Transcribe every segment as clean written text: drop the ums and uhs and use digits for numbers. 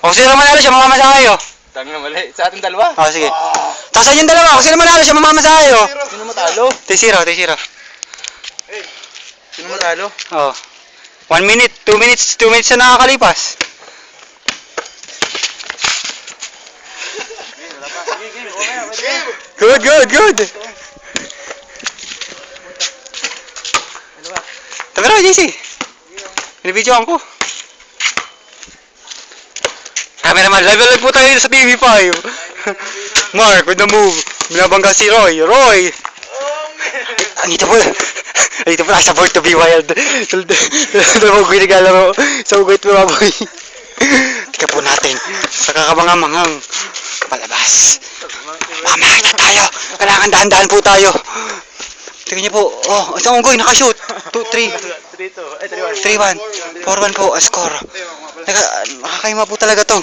O sino manalo siya, mamamasahe oh. Tanga mali. Sa ating dalawa? O sige. Tapos yung dalawa, kung sino manalo siya, mamamasahe oh. Sino matalo? 3-0. Sino matalo? Oh. 1 minute, 2 minutes, 2 minutes na nakakalipas. Good. Tabi na, JC. Binibidyoan ko. Cameraman, level up po tayo dito sa TV5. Mark with the move. Binabangga si Roy. Andito po sa Born to be Wild. Dalawang ginigalaro sa ugwit mga boy. Tika po natin sa kakabangamanghang palabas. Mamaya tayo. Kailangan dahan-dahan po tayo. Tingnan niyo po. Oh, isang unggoy nakashoot. 2-3. 3-1. 4-1 po. Score. Nakakaima po talaga to.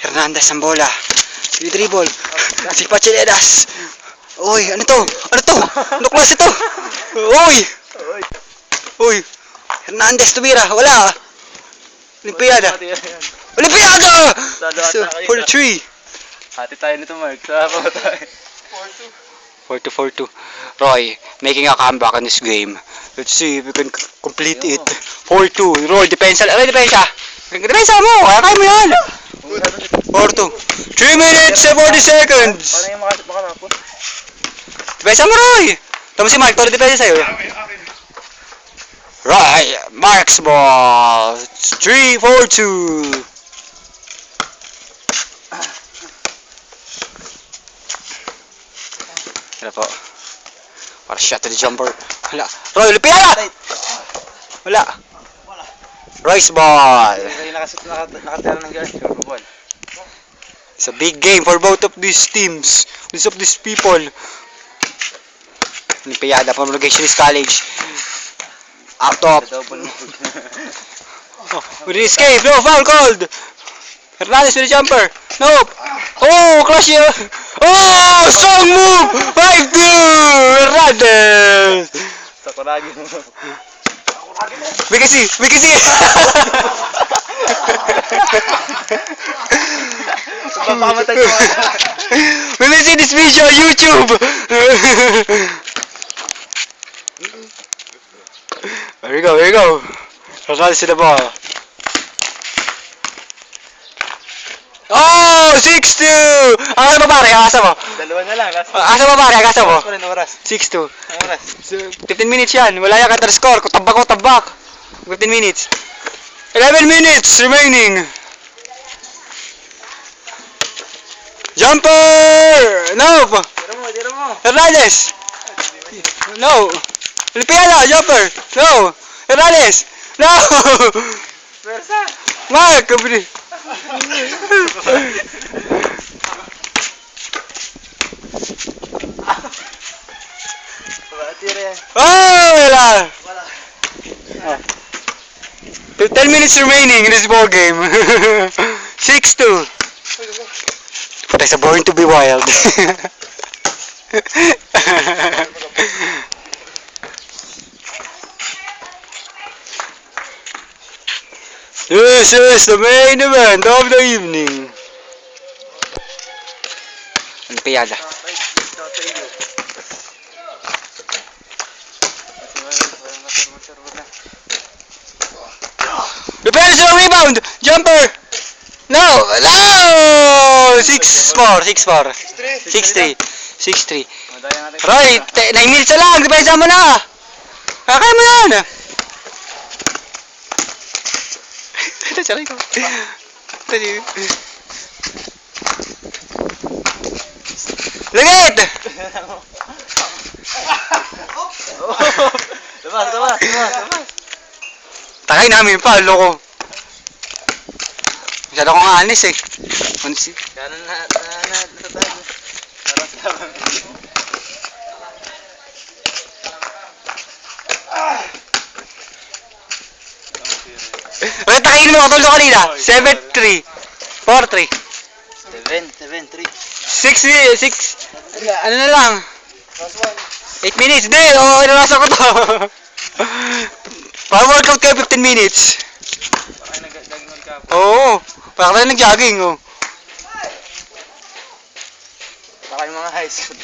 Hernandez ang bola. Dribble. Si Pachiledas. Uy, ano to? Ano klase to? Uy. Hernandez tumira. Wala. Olimpiada. 4-3. Hati tayo nito, Mark. Sa pa tayo. 4-2. Roy, making a comeback in this game. Let's see if we can complete it. 4-2. Roy, depensa. Depensa mo. Kaya mo yan. 4-2. 3 minutes and 40 seconds. Paano yung makalapos? Depensa mo, Roy. Tama si Mark. Todo depensa sa'yo. Roy, Mark's ball. 3-4-2. Ano po? Para shot to the jumper. Wala. Roy, Olimpiada! Wala. Roy's ball. Nakatira ng gano'n. Sure ball. It's a big game for both of these teams. Both of these people. Olimpiada, Promulgationist College. Out top. Oh, with the escape. No, foul called. Hernandez with the jumper. Nope. Oh, clash here. Oh, strong move. 5-2. Hernandez. Sakuragi mo. Bigasi. Papamatay ko. We will see this video on YouTube. There you go. Hernandez with the ball. Oh, 6-2! Asa mo pare? Asa mo? Dalawa na lang. Asa mo pare? Asa mo? Oras. 6-2. Oras. 15 minutes yan. Wala yung counter score. Tabak. 15 minutes. 11 minutes remaining. Jumper! No! Tira mo. Hernandez! No! Olimpiada! Jumper! No! Hernandez! No! Pwersa. Mark! Tira yan. Oh! Wala! 10 minutes remaining in this ball game. 6-2. But it's a Born to be Wild. This is the main event of the evening. Olimpiada. Depends on rebound. Jumper. No. 6-4. 6-3. Roy, 9 minutes lang. Depensa mo na. Kakaya mo yan. Saray ko. Lagit! Labas. Takay namin pa, loko. Masyado kong anis eh. Kanan na natatag. Bakit takayin mo katulog kanina? 7-3. 4-3. 7-3. 6. Ano na lang? 8 minutes. Hindi, inarasa ko to. Para workout kayo 15 minutes. Bakit Oo. Parang tayo nag-jogging, oh. Baka yung mga high school.